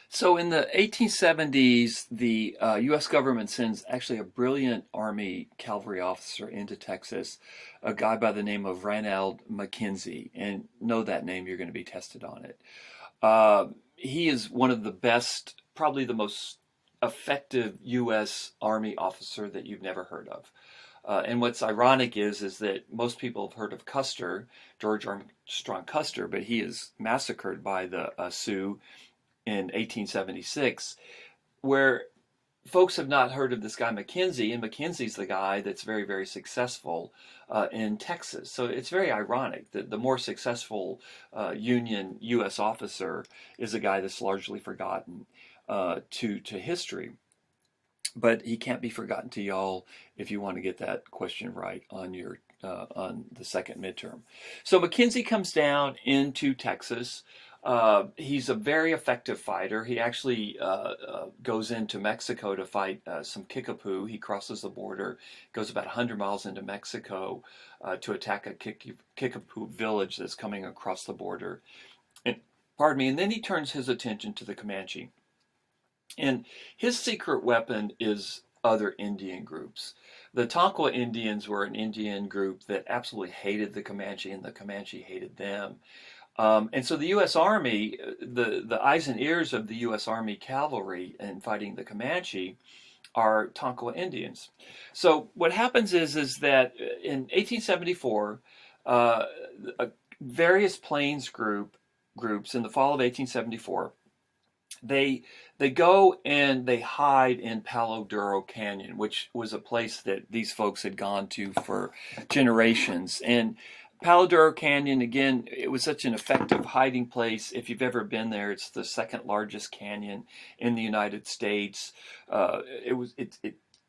So in the 1870s, the U.S. government sends actually a brilliant Army cavalry officer into Texas, a guy by the name of Ranald Mackenzie. And know that name, you're going to be tested on it. He is one of the best, probably the most effective U.S. Army officer that you've never heard of. And what's ironic is that most people have heard of Custer, George Armstrong Custer, but he is massacred by the Sioux in 1876, where folks have not heard of this guy Mackenzie, and Mackenzie's the guy that's very, very successful in Texas. So it's very ironic that the more successful Union U.S. officer is a guy that's largely forgotten to history. But he can't be forgotten to y'all if you want to get that question right on your on the second midterm. So Mackenzie comes down into Texas. He's a very effective fighter. He actually goes into Mexico to fight some Kickapoo. He crosses the border, goes about 100 miles into Mexico to attack a Kickapoo village that's coming across the border. And pardon me. And then he turns his attention to the Comanche. And his secret weapon is other Indian groups. The Tonkawa Indians were an Indian group that absolutely hated the Comanche, and the Comanche hated them. And so the U.S. Army, the eyes and ears of the U.S. Army cavalry in fighting the Comanche are Tonkawa Indians. So what happens is that in 1874, various Plains groups in the fall of 1874, they go and they hide in PaloDuro Canyon, which was a place that these folks had gone to for generations. And PaloDuro Canyon, again, it was such an effective hiding place. If you've ever been there, it's the second largest canyon in the United States. It's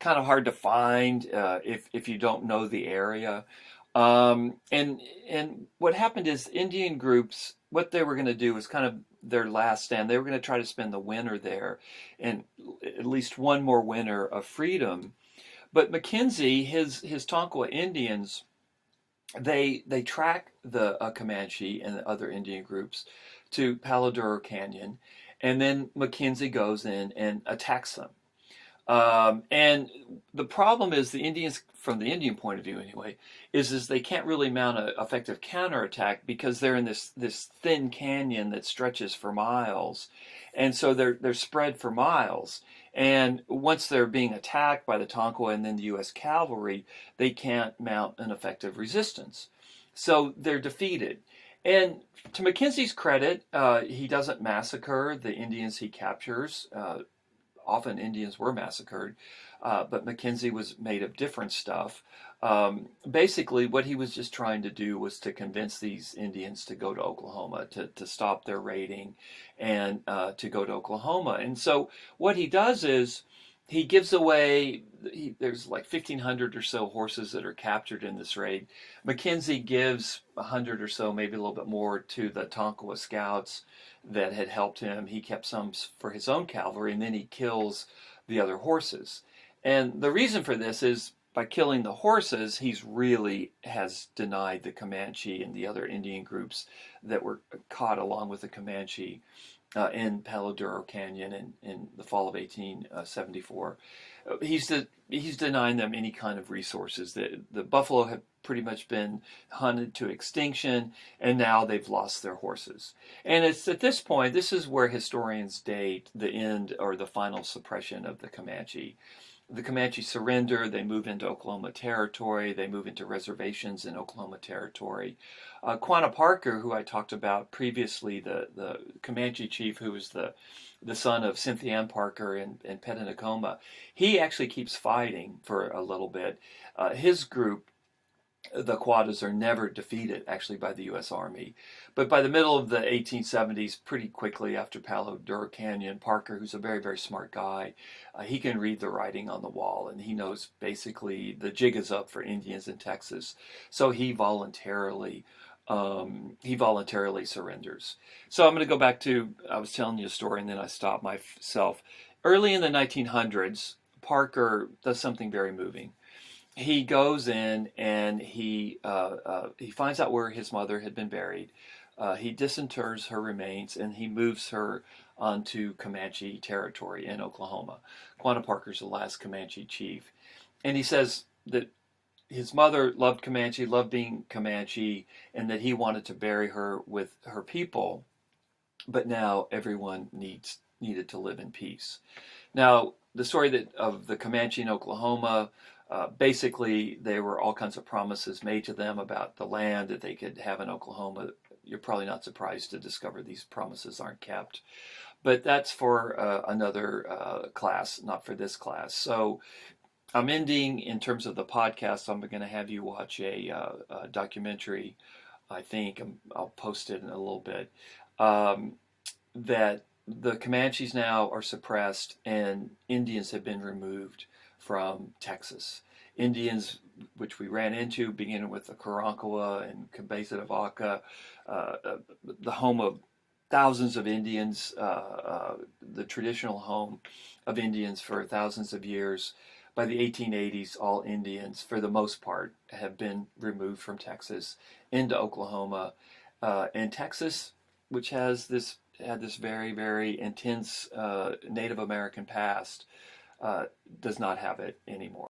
kind of hard to find if you don't know the area. And what happened is Indian groups, what they were going to do was kind of their last stand. They were going to try to spend the winter there, and at least one more winter of freedom. But Mackenzie, his Tonkawa Indians, they track the Comanche and the other Indian groups to PaloDuro Canyon, and then Mackenzie goes in and attacks them. And the problem is the Indians, from the Indian point of view anyway, is they can't really mount an effective counterattack because they're in this thin canyon that stretches for miles, and so they're spread for miles. And once they're being attacked by the Tonkawa and then the U.S. cavalry, they can't mount an effective resistance, so they're defeated. And to Mackenzie's credit, he doesn't massacre the Indians he captures. Often Indians were massacred, but Mackenzie was made of different stuff. Basically, what he was just trying to do was to convince these Indians to go to Oklahoma, to stop their raiding and to go to Oklahoma. And so what he does is he gives away, there's like 1,500 or so horses that are captured in this raid. Mackenzie gives 100 or so, maybe a little bit more, to the Tonkawa scouts that had helped him. He kept some for his own cavalry, and then he kills the other horses. And the reason for this is by killing the horses, he's really has denied the Comanche and the other Indian groups that were caught along with the Comanche in PaloDuro Canyon in the fall of 1874. He's denying them any kind of resources. The buffalo have pretty much been hunted to extinction, and now they've lost their horses. And it's at this point, this is where historians date the end or the final suppression of the Comanche. The Comanche surrender, they move into Oklahoma Territory, they move into reservations in Oklahoma Territory. Quanah Parker, who I talked about previously, the Comanche chief who was the son of Cynthia Ann Parker in Pettinacoma, he actually keeps fighting for a little bit. His group, the Quadas, are never defeated actually by the U.S. Army. But by the middle of the 1870s, pretty quickly after PaloDuro Canyon, Parker, who's a very, very smart guy, he can read the writing on the wall, and he knows basically the jig is up for Indians in Texas. So he voluntarily surrenders. So I'm going to go back to, I was telling you a story and then I stopped myself. Early in the 1900s, Parker does something very moving. He goes in and he finds out where his mother had been buried. he disinters her remains and he moves her onto Comanche territory in Oklahoma. Quanah Parker's the last Comanche chief. And he says that his mother loved Comanche, loved being Comanche, and that he wanted to bury her with her people, but now everyone needed to live in peace. Now, the story of the Comanche in Oklahoma, basically, there were all kinds of promises made to them about the land that they could have in Oklahoma. You're probably not surprised to discover these promises aren't kept. But that's for another class, not for this class. So I'm ending in terms of the podcast. I'm going to have you watch a documentary. I think I'll post it in a little bit. That the Comanches now are suppressed and Indians have been removed from Texas. Indians, which we ran into, beginning with the Karankawa and Cabeza de Vaca, the home of thousands of Indians, the traditional home of Indians for thousands of years. By the 1880s, all Indians, for the most part, have been removed from Texas into Oklahoma. And Texas, which had this very, very intense Native American past, does not have it anymore.